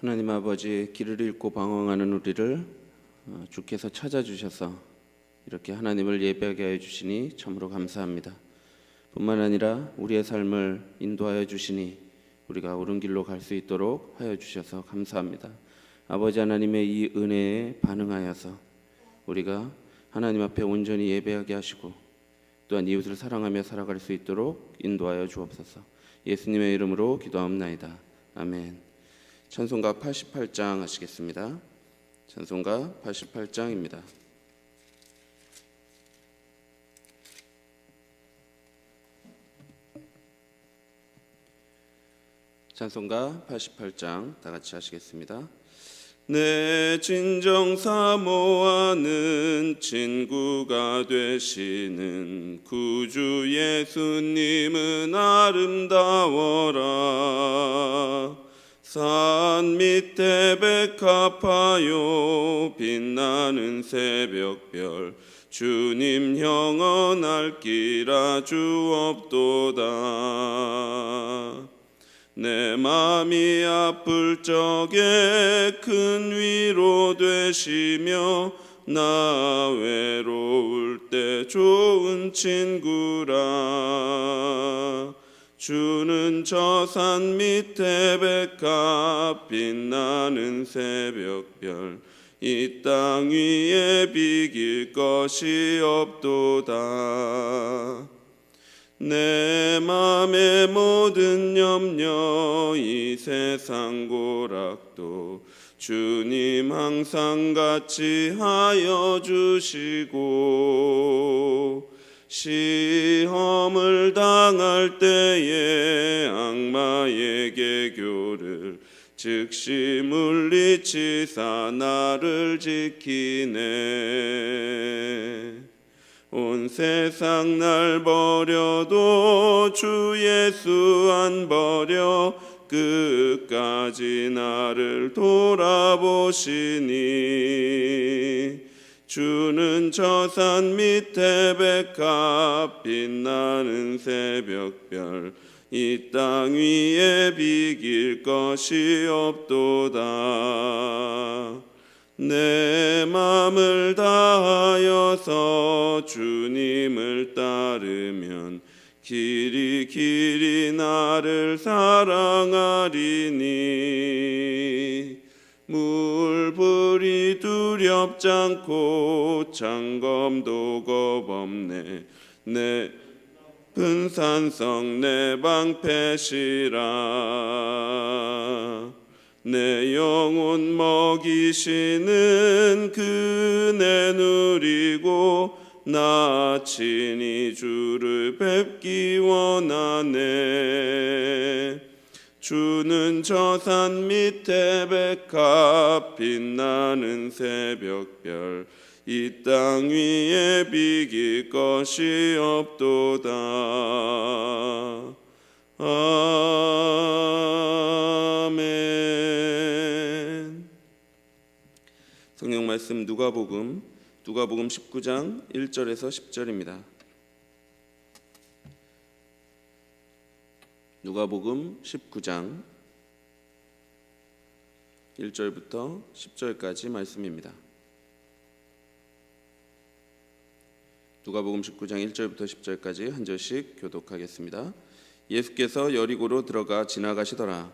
하나님 아버지, 길을 잃고 방황하는 우리를 주께서 찾아주셔서 이렇게 하나님을 예배하게 하여 주시니 참으로 감사합니다. 뿐만 아니라 우리의 삶을 인도하여 주시니 우리가 옳은 길로 갈 수 있도록 하여 주셔서 감사합니다. 아버지 하나님의 이 은혜에 반응하여서 우리가 하나님 앞에 온전히 예배하게 하시고 또한 이웃을 사랑하며 살아갈 수 있도록 인도하여 주옵소서. 예수님의 이름으로 기도하옵나이다. 아멘. 찬송가 88장 하시겠습니다. 찬송가 88장입니다. 찬송가 88장 다 같이 하시겠습니다. 내 진정 사모하는 친구가 되시는 구주 예수님은 아름다워라. 산 밑에 백합하여 빛나는 새벽별 주님 영원할 길 아주 없도다. 내 맘이 아플 적에 큰 위로 되시며 나 외로울 때 좋은 친구라. 주는 저 산 밑에 백합 빛나는 새벽별 이 땅 위에 비길 것이 없도다. 내 맘의 모든 염려 이 세상 고락도 주님 항상 같이 하여 주시고 시험을 당할 때에 악마의 계교를 즉시 물리치사 나를 지키네. 온 세상 날 버려도 주 예수 안 버려 끝까지 나를 돌아보시니. 주는 저 산 밑에 백합 빛나는 새벽별 이 땅 위에 비길 것이 없도다. 내 맘을 다하여서 주님을 따르면 길이 나를 사랑하리니. 물불이 두렵지 않고 창검도 겁없네. 내 큰 산성 내 방패시라. 내 영혼 먹이시는 그네 누리고 나 친히 주를 뵙기 원하네. 주는 저 산 밑에 백합 빛나는 새벽별 이 땅 위에 비길 것이 없도다. 아멘. 성경 말씀 누가복음 19장 1절에서 10절입니다. 누가복음 19장 1절부터 10절까지 말씀입니다. 누가복음 19장 1절부터 10절까지 한 절씩 교독하겠습니다. 예수께서 여리고로 들어가 지나가시더라.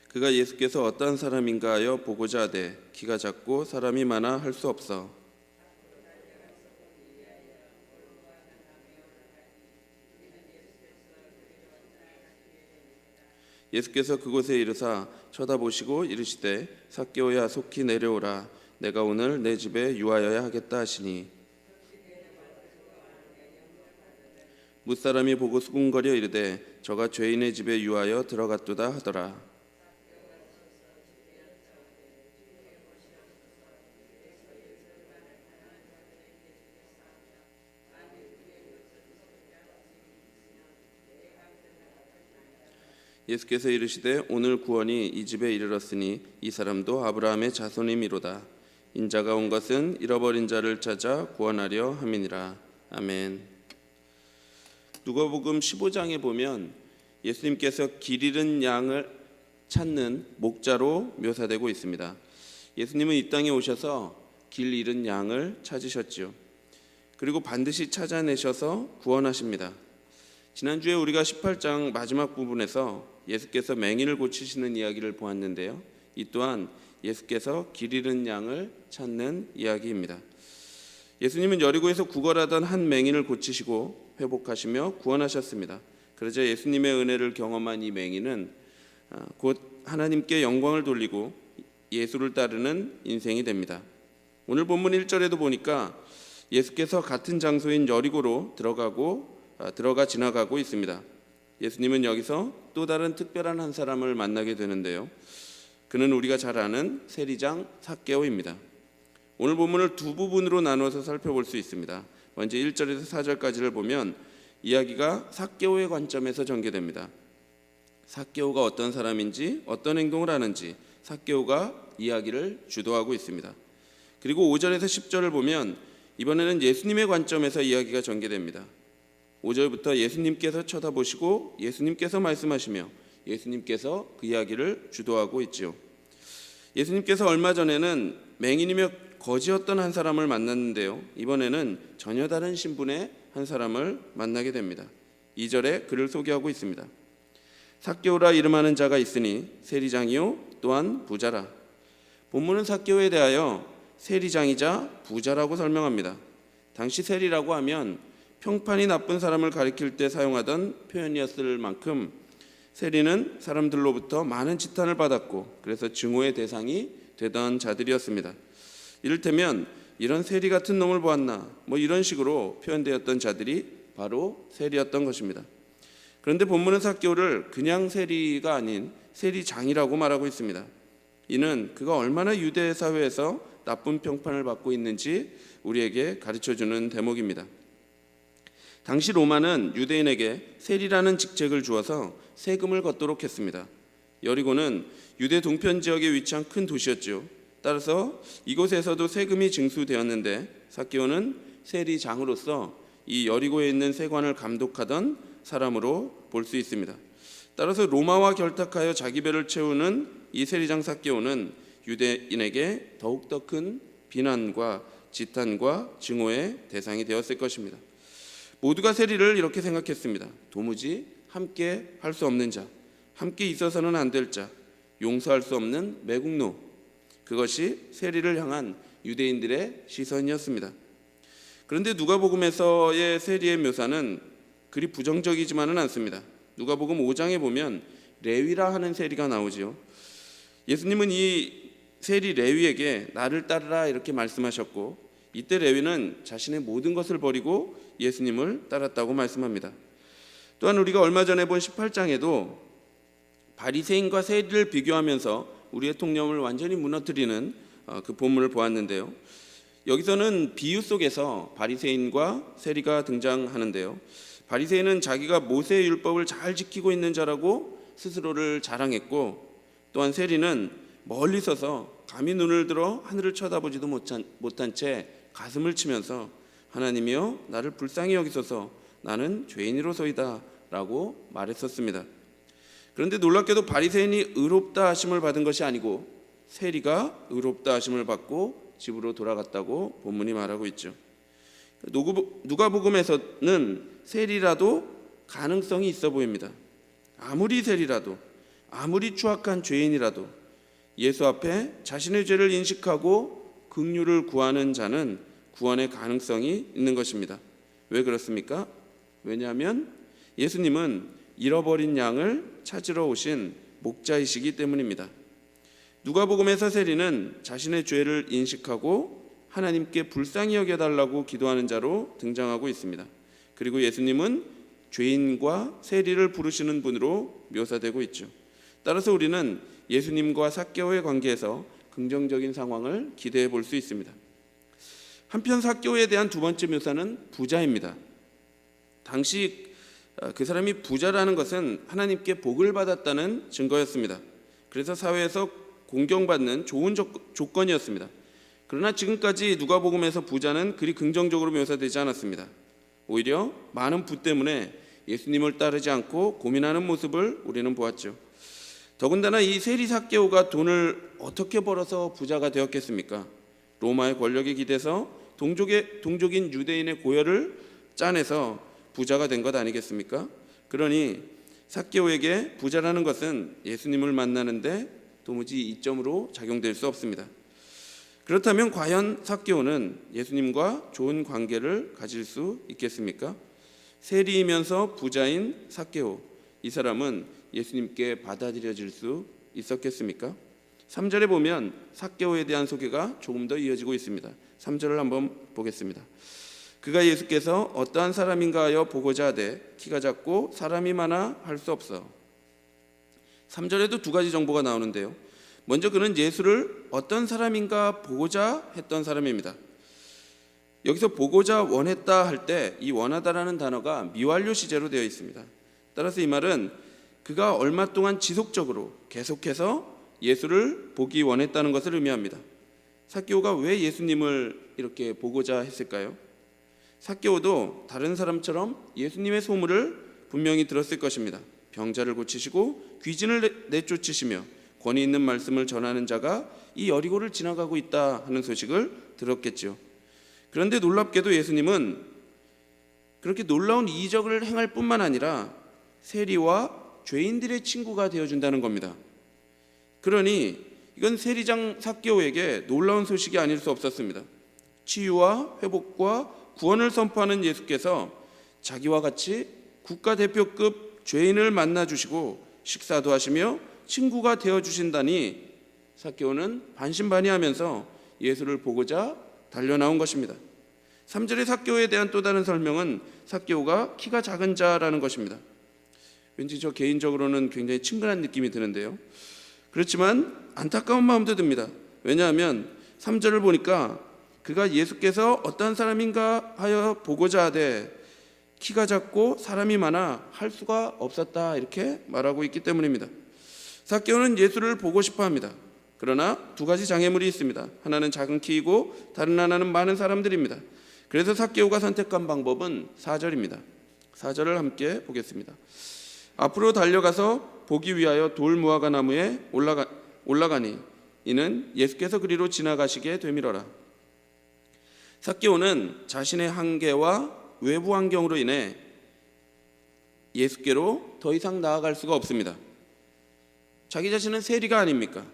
그가 예수께서 어떤 사람인가 하여 보고자 하되 키가 작고 사람이 많아 할 수 없어 예수께서 그곳에 이르사 쳐다보시고 이르시되 삭개오야 속히 내려오라. 내가 오늘 내 집에 유하여야 하겠다 하시니. 뭇사람이 보고 수군거려 이르되 저가 죄인의 집에 유하여 들어갔도다 하더라. 예수께서 이르시되 오늘 구원이 이 집에 이르렀으니 이 사람도 아브라함의 자손이미로다. 인자가 온 것은 잃어버린 자를 찾아 구원하려 함이니라. 아멘. 누가복음 15장에 보면 예수님께서 길 잃은 양을 찾는 목자로 묘사되고 있습니다. 예수님은 이 땅에 오셔서 길 잃은 양을 찾으셨지요. 그리고 반드시 찾아내셔서 구원하십니다. 지난주에 우리가 18장 마지막 부분에서 예수께서 맹인을 고치시는 이야기를 보았는데요. 이 또한 예수께서 길 잃은 양을 찾는 이야기입니다. 예수님은 여리고에서 구걸하던 한 맹인을 고치시고 회복하시며 구원하셨습니다. 그러자 예수님의 은혜를 경험한 이 맹인은 곧 하나님께 영광을 돌리고 예수를 따르는 인생이 됩니다. 오늘 본문 1절에도 보니까 예수께서 같은 장소인 여리고로 들어가 지나가고 있습니다. 예수님은 여기서 또 다른 특별한 한 사람을 만나게 되는데요. 그는 우리가 잘 아는 세리장 삭개오입니다. 오늘 본문을 두 부분으로 나누어서 살펴볼 수 있습니다. 먼저 1절에서 4절까지를 보면 이야기가 삭개오의 관점에서 전개됩니다. 삭개오가 어떤 사람인지, 어떤 행동을 하는지 삭개오가 이야기를 주도하고 있습니다. 그리고 5절에서 10절을 보면 이번에는 예수님의 관점에서 이야기가 전개됩니다. 5절부터 예수님께서 쳐다보시고 예수님께서 말씀하시며 예수님께서 그 이야기를 주도하고 있죠. 예수님께서 얼마 전에는 맹인이며 거지였던 한 사람을 만났는데요. 이번에는 전혀 다른 신분의 한 사람을 만나게 됩니다. 2절에 그를 소개하고 있습니다. 삭개오라 이름하는 자가 있으니 세리장이요 또한 부자라. 본문은 삭개오에 대하여 세리장이자 부자라고 설명합니다. 당시 세리라고 하면 평판이 나쁜 사람을 가리킬 때 사용하던 표현이었을 만큼 세리는 사람들로부터 많은 지탄을 받았고 그래서 증오의 대상이 되던 자들이었습니다. 이를테면 이런 세리 같은 놈을 보았나 이런 식으로 표현되었던 자들이 바로 세리였던 것입니다. 그런데 본문은 삭개오를 그냥 세리가 아닌 세리장이라고 말하고 있습니다. 이는 그가 얼마나 유대 사회에서 나쁜 평판을 받고 있는지 우리에게 가르쳐주는 대목입니다. 당시 로마는 유대인에게 세리라는 직책을 주어서 세금을 걷도록 했습니다. 여리고는 유대 동편 지역에 위치한 큰 도시였죠. 따라서 이곳에서도 세금이 징수되었는데 삭개오는 세리장으로서 이 여리고에 있는 세관을 감독하던 사람으로 볼 수 있습니다. 따라서 로마와 결탁하여 자기 배를 채우는 이 세리장 삭개오는 유대인에게 더욱더 큰 비난과 지탄과 증오의 대상이 되었을 것입니다. 모두가 세리를 이렇게 생각했습니다. 도무지 함께 할 수 없는 자, 함께 있어서는 안 될 자, 용서할 수 없는 매국노. 그것이 세리를 향한 유대인들의 시선이었습니다. 그런데 누가복음에서의 세리의 묘사는 그리 부정적이지만은 않습니다. 누가복음 5장에 보면 레위라 하는 세리가 나오지요. 예수님은 이 세리 레위에게 나를 따르라 이렇게 말씀하셨고 이때 레위는 자신의 모든 것을 버리고 예수님을 따랐다고 말씀합니다. 또한 우리가 얼마 전에 본 18장에도 바리새인과 세리를 비교하면서 우리의 통념을 완전히 무너뜨리는 그 본문을 보았는데요. 여기서는 비유 속에서 바리새인과 세리가 등장하는데요. 바리새인은 자기가 모세의 율법을 잘 지키고 있는 자라고 스스로를 자랑했고 또한 세리는 멀리 서서 감히 눈을 들어 하늘을 쳐다보지도 못한 채 가슴을 치면서 하나님이여 나를 불쌍히 여기소서 나는 죄인이로소이다 라고 말했었습니다. 그런데 놀랍게도 바리새인이 의롭다 하심을 받은 것이 아니고 세리가 의롭다 하심을 받고 집으로 돌아갔다고 본문이 말하고 있죠. 누가복음에서는 세리라도 가능성이 있어 보입니다. 아무리 세리라도 아무리 추악한 죄인이라도 예수 앞에 자신의 죄를 인식하고 긍휼을 구하는 자는 구원의 가능성이 있는 것입니다. 왜 그렇습니까? 왜냐하면 예수님은 잃어버린 양을 찾으러 오신 목자이시기 때문입니다. 누가복음에서 세리는 자신의 죄를 인식하고 하나님께 불쌍히 여겨달라고 기도하는 자로 등장하고 있습니다. 그리고 예수님은 죄인과 세리를 부르시는 분으로 묘사되고 있죠. 따라서 우리는 예수님과 삭개오의 관계에서 긍정적인 상황을 기대해 볼 수 있습니다. 한편 삭개오에 대한 두 번째 묘사는 부자입니다. 당시 그 사람이 부자라는 것은 하나님께 복을 받았다는 증거였습니다. 그래서 사회에서 공경받는 좋은 조건이었습니다. 그러나 지금까지 누가복음에서 부자는 그리 긍정적으로 묘사되지 않았습니다. 오히려 많은 부 때문에 예수님을 따르지 않고 고민하는 모습을 우리는 보았죠. 더군다나 이 세리 삭개오가 돈을 어떻게 벌어서 부자가 되었겠습니까? 로마의 권력에 기대서 동족인 유대인의 고열을 짜내서 부자가 된 것 아니겠습니까? 그러니 삭개오에게 부자라는 것은 예수님을 만나는데 도무지 이점으로 작용될 수 없습니다. 그렇다면 과연 삭개오는 예수님과 좋은 관계를 가질 수 있겠습니까? 세리이면서 부자인 삭개오, 이 사람은 예수님께 받아들여질 수 있었겠습니까? 3절에 보면 삭개오에 대한 소개가 조금 더 이어지고 있습니다. 3절을 한번 보겠습니다. 그가 예수께서 어떠한 사람인가 하여 보고자 하되 키가 작고 사람이 많아 할 수 없어. 3절에도 두 가지 정보가 나오는데요. 먼저 그는 예수를 어떤 사람인가 보고자 했던 사람입니다. 여기서 보고자 원했다 할 때 이 원하다라는 단어가 미완료 시제로 되어 있습니다. 따라서 이 말은 그가 얼마 동안 지속적으로 계속해서 예수를 보기 원했다는 것을 의미합니다. 삭개오가 왜 예수님을 이렇게 보고자 했을까요? 삭개오도 다른 사람처럼 예수님의 소문을 분명히 들었을 것입니다. 병자를 고치시고 귀신을 내쫓으시며 권위 있는 말씀을 전하는 자가 이 여리고를 지나가고 있다 하는 소식을 들었겠죠. 그런데 놀랍게도 예수님은 그렇게 놀라운 이적을 행할 뿐만 아니라 세리와 죄인들의 친구가 되어준다는 겁니다. 그러니 이건 세리장 삭개오에게 놀라운 소식이 아닐 수 없었습니다. 치유와 회복과 구원을 선포하는 예수께서 자기와 같이 국가대표급 죄인을 만나주시고 식사도 하시며 친구가 되어주신다니 삭개오는 반신반의하면서 예수를 보고자 달려나온 것입니다. 3절의 삭개오에 대한 또 다른 설명은 삭개오가 키가 작은 자라는 것입니다. 왠지 저 개인적으로는 굉장히 친근한 느낌이 드는데요. 그렇지만 안타까운 마음도 듭니다. 왜냐하면 3절을 보니까 그가 예수께서 어떤 사람인가 하여 보고자 하되 키가 작고 사람이 많아 할 수가 없었다 이렇게 말하고 있기 때문입니다. 삭개오는 예수를 보고 싶어 합니다. 그러나 두 가지 장애물이 있습니다. 하나는 작은 키이고 다른 하나는 많은 사람들입니다. 그래서 삭개오가 선택한 방법은 4절입니다. 4절을 함께 보겠습니다. 앞으로 달려가서 보기 위하여 돌 무화과 나무에 올라가니 이는 예수께서 그리로 지나가시게 되밀어라. 삭개오는 자신의 한계와 외부 환경으로 인해 예수께로 더 이상 나아갈 수가 없습니다. 자기 자신은 세리가 아닙니까?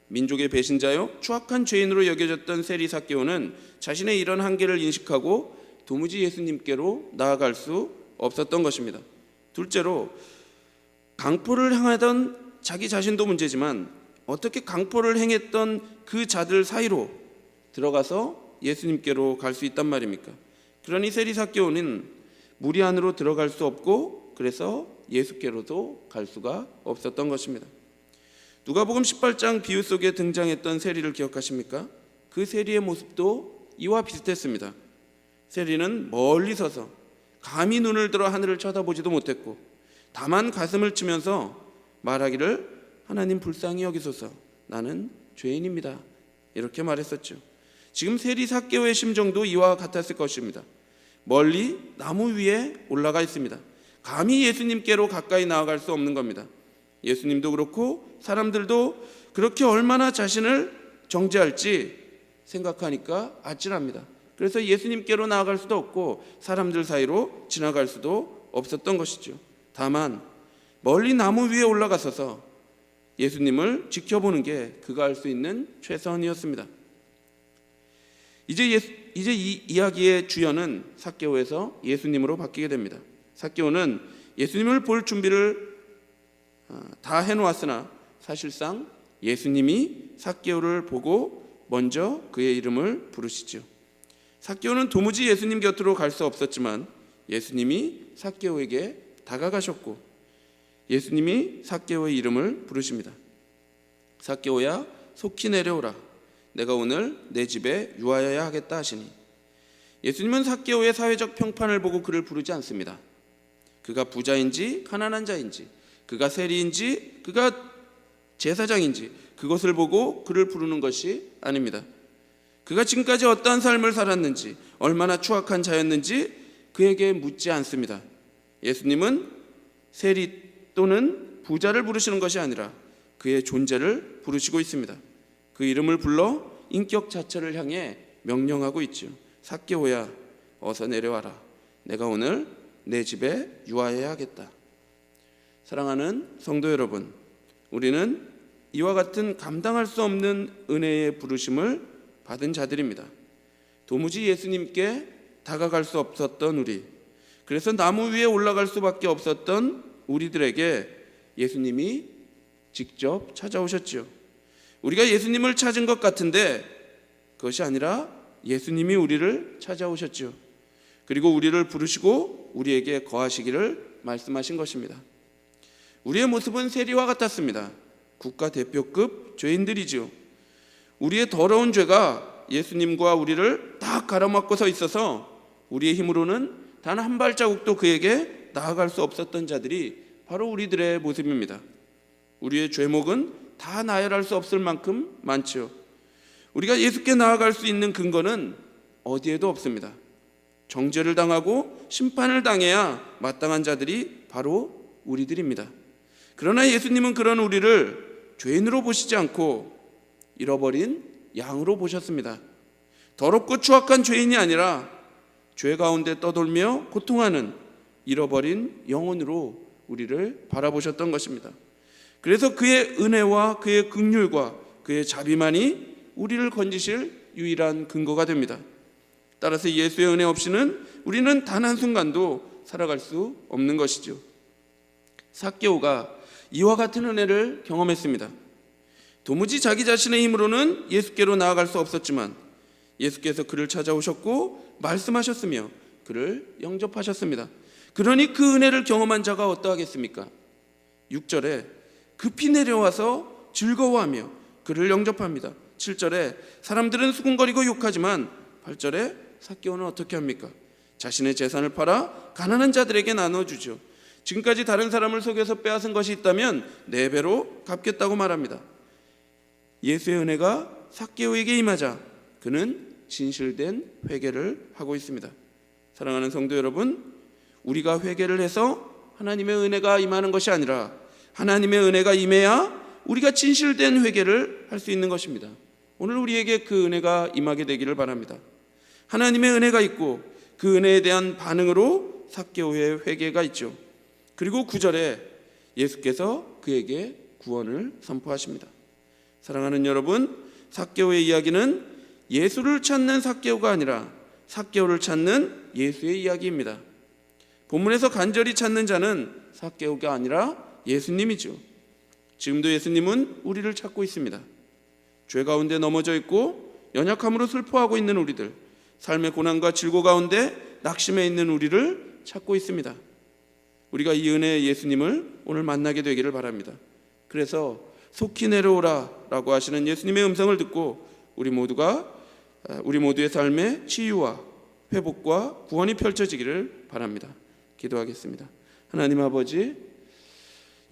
민족의 배신자요 추악한 죄인으로 여겨졌던 세리 삭개오는 자신의 이런 한계를 인식하고 도무지 예수님께로 나아갈 수 없었던 것입니다. 둘째로 강포를 행하던 자기 자신도 문제지만 어떻게 강포를 행했던 그 자들 사이로 들어가서 예수님께로 갈 수 있단 말입니까? 그러니 세리 삭개오는 무리 안으로 들어갈 수 없고 그래서 예수께로도 갈 수가 없었던 것입니다. 누가복음 18장 비유 속에 등장했던 세리를 기억하십니까? 그 세리의 모습도 이와 비슷했습니다. 세리는 멀리 서서 감히 눈을 들어 하늘을 쳐다보지도 못했고 다만 가슴을 치면서 말하기를 하나님 불쌍히 여기소서 나는 죄인입니다 이렇게 말했었죠. 지금 세리 삭개오의 심정도 이와 같았을 것입니다. 멀리 나무 위에 올라가 있습니다. 감히 예수님께로 가까이 나아갈 수 없는 겁니다. 예수님도 그렇고 사람들도 그렇게 얼마나 자신을 정죄할지 생각하니까 아찔합니다. 그래서 예수님께로 나아갈 수도 없고 사람들 사이로 지나갈 수도 없었던 것이죠. 다만 멀리 나무 위에 올라가서서 예수님을 지켜보는 게 그가 할 수 있는 최선이었습니다. 이제 이 이야기의 주연은 삭개오에서 예수님으로 바뀌게 됩니다. 삭개오는 예수님을 볼 준비를 다 해놓았으나 사실상 예수님이 삭개오를 보고 먼저 그의 이름을 부르시죠. 삭개오는 도무지 예수님 곁으로 갈 수 없었지만 예수님이 삭개오에게 다가가셨고 예수님이 삭개오의 이름을 부르십니다. 삭개오야 속히 내려오라. 내가 오늘 내 집에 유하여야 하겠다 하시니 예수님은 삭개오의 사회적 평판을 보고 그를 부르지 않습니다. 그가 부자인지 가난한 자인지 그가 세리인지 그가 제사장인지 그것을 보고 그를 부르는 것이 아닙니다. 그가 지금까지 어떠한 삶을 살았는지 얼마나 추악한 자였는지 그에게 묻지 않습니다. 예수님은 세리 또는 부자를 부르시는 것이 아니라 그의 존재를 부르시고 있습니다. 그 이름을 불러 인격 자체를 향해 명령하고 있죠. 삭개오야, 어서 내려와라. 내가 오늘 내 집에 유하해야겠다. 사랑하는 성도 여러분, 우리는 이와 같은 감당할 수 없는 은혜의 부르심을 받은 자들입니다. 도무지 예수님께 다가갈 수 없었던 우리, 그래서 나무 위에 올라갈 수밖에 없었던 우리들에게 예수님이 직접 찾아오셨지요. 우리가 예수님을 찾은 것 같은데 그것이 아니라 예수님이 우리를 찾아오셨죠. 그리고 우리를 부르시고 우리에게 거하시기를 말씀하신 것입니다. 우리의 모습은 세리와 같았습니다. 국가대표급 죄인들이지요. 우리의 더러운 죄가 예수님과 우리를 딱 가로막고 서 있어서 우리의 힘으로는 단 한 발자국도 그에게 나아갈 수 없었던 자들이 바로 우리들의 모습입니다. 우리의 죄목은 다 나열할 수 없을 만큼 많지요. 우리가 예수께 나아갈 수 있는 근거는 어디에도 없습니다. 정죄를 당하고 심판을 당해야 마땅한 자들이 바로 우리들입니다. 그러나 예수님은 그런 우리를 죄인으로 보시지 않고 잃어버린 양으로 보셨습니다. 더럽고 추악한 죄인이 아니라 죄 가운데 떠돌며 고통하는 잃어버린 영혼으로 우리를 바라보셨던 것입니다. 그래서 그의 은혜와 그의 긍휼과 그의 자비만이 우리를 건지실 유일한 근거가 됩니다. 따라서 예수의 은혜 없이는 우리는 단 한순간도 살아갈 수 없는 것이죠. 삭개오가 이와 같은 은혜를 경험했습니다. 도무지 자기 자신의 힘으로는 예수께로 나아갈 수 없었지만 예수께서 그를 찾아오셨고 말씀하셨으며 그를 영접하셨습니다. 그러니 그 은혜를 경험한 자가 어떠하겠습니까? 6절에 급히 내려와서 즐거워하며 그를 영접합니다. 7절에 사람들은 수군거리고 욕하지만 8절에 삭개오는 어떻게 합니까? 자신의 재산을 팔아 가난한 자들에게 나눠주죠. 지금까지 다른 사람을 속여서 빼앗은 것이 있다면 4배로 갚겠다고 말합니다. 예수의 은혜가 삭개오에게 임하자 그는 진실된 회개를 하고 있습니다. 사랑하는 성도 여러분, 우리가 회개를 해서 하나님의 은혜가 임하는 것이 아니라 하나님의 은혜가 임해야 우리가 진실된 회개를 할 수 있는 것입니다. 오늘 우리에게 그 은혜가 임하게 되기를 바랍니다. 하나님의 은혜가 있고 그 은혜에 대한 반응으로 삭개오의 회개가 있죠. 그리고 9절에 예수께서 그에게 구원을 선포하십니다. 사랑하는 여러분, 삭개오의 이야기는 예수를 찾는 삭개오가 아니라 삭개오를 찾는 예수의 이야기입니다. 본문에서 간절히 찾는 자는 삭개오가 아니라 예수님이죠. 지금도 예수님은 우리를 찾고 있습니다. 죄 가운데 넘어져 있고 연약함으로 슬퍼하고 있는 우리들, 삶의 고난과 질고 가운데 낙심해 있는 우리를 찾고 있습니다. 우리가 이 은혜의 예수님을 오늘 만나게 되기를 바랍니다. 그래서 속히 내려오라 라고 하시는 예수님의 음성을 듣고 우리 모두의 삶의 치유와 회복과 구원이 펼쳐지기를 바랍니다. 기도하겠습니다. 하나님 아버지,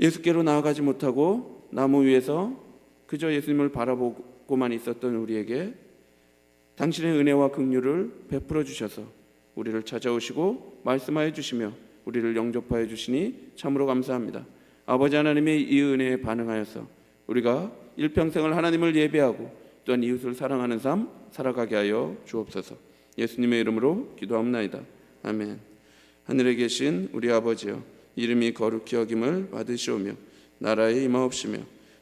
예수께로 나아가지 못하고 나무 위에서 그저 예수님을 바라보고만 있었던 우리에게 당신의 은혜와 긍휼을 베풀어 주셔서 우리를 찾아오시고 말씀하여 주시며 우리를 영접하여 주시니 참으로 감사합니다. 아버지 하나님의 이 은혜에 반응하여서 우리가 일평생을 하나님을 예배하고 또한 이웃을 사랑하는 삶 살아가게 하여 주옵소서. 예수님의 이름으로 기도합나이다. 아멘. 하늘에 계신 우리 아버지여, 이름이 거룩히 여김을 받으시오며 나라에 임하옵시며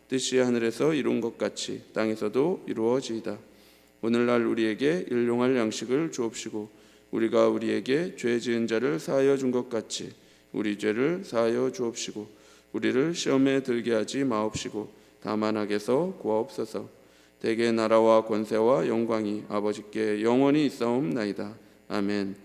뜻이 하늘에서 이룬 것 같이 땅에서도 이루어지이다. 오늘날 우리에게 일용할 양식을 주옵시고 우리가 우리에게 죄 지은 자를 사하여 준 것 같이 우리 죄를 사하여 주옵시고 우리를 시험에 들게 하지 마옵시고 다만 악에서 구하옵소서. 대개 나라와 권세와 영광이 아버지께 영원히 있사옵나이다. 아멘.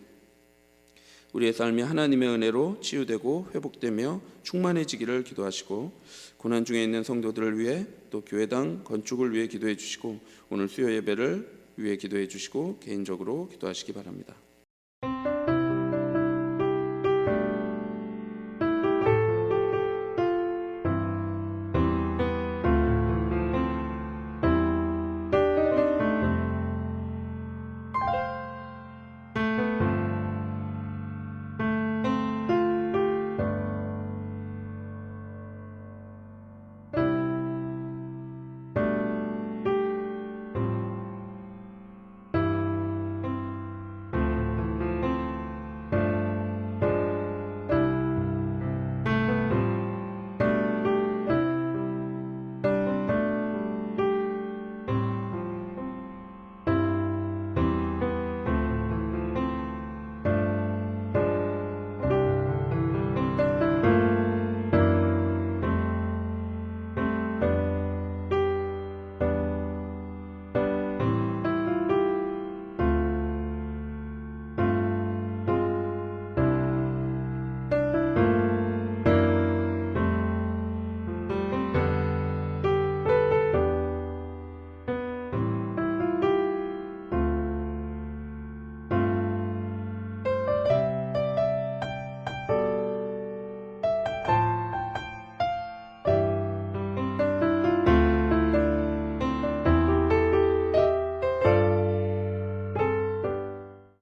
우리의 삶이 하나님의 은혜로 치유되고 회복되며 충만해지기를 기도하시고 고난 중에 있는 성도들을 위해 또 교회당 건축을 위해 기도해 주시고 오늘 수요 예배를 위해 기도해 주시고 개인적으로 기도하시기 바랍니다.